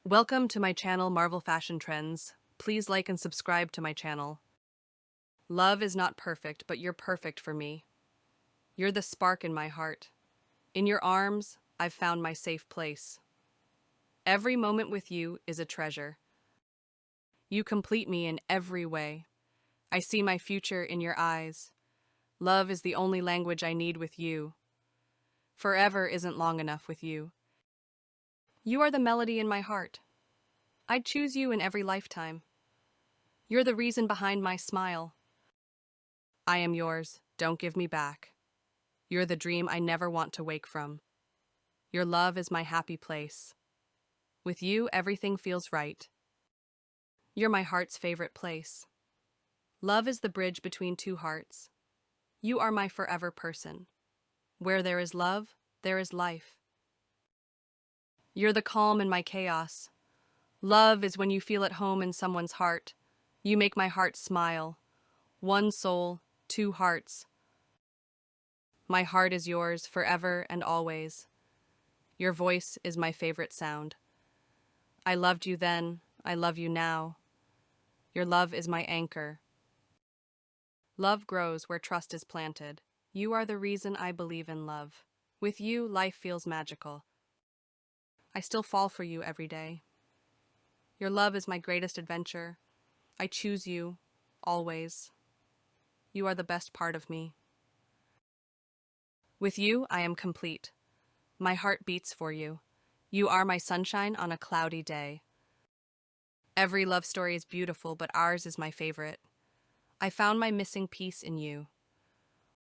Welcome to my channel, Marvel Fashion Trends. Please like and subscribe to my channel. Love is not perfect, but you're perfect for me. You're the spark in my heart. In your arms, I've found my safe place. Every moment with you is a treasure. You complete me in every way. I see my future in your eyes. Love is the only language I need with you. Forever isn't long enough with you. You are the melody in my heart. I'd choose you in every lifetime. You're the reason behind my smile. I am yours, don't give me back. You're the dream I never want to wake from. Your love is my happy place. With you, everything feels right. You're my heart's favorite place. Love is the bridge between two hearts. You are my forever person. Where there is love, there is life. You're the calm in my chaos. Love is when you feel at home in someone's heart. You make my heart smile. One soul, two hearts. My heart is yours forever and always. Your voice is my favorite sound. I loved you then, I love you now. Your love is my anchor. Love grows where trust is planted. You are the reason I believe in love. With you, life feels magical. I still fall for you every day. Your love is my greatest adventure. I choose you, always. You are the best part of me. With you, I am complete. My heart beats for you. You are my sunshine on a cloudy day. Every love story is beautiful, but ours is my favorite. I found my missing piece in you.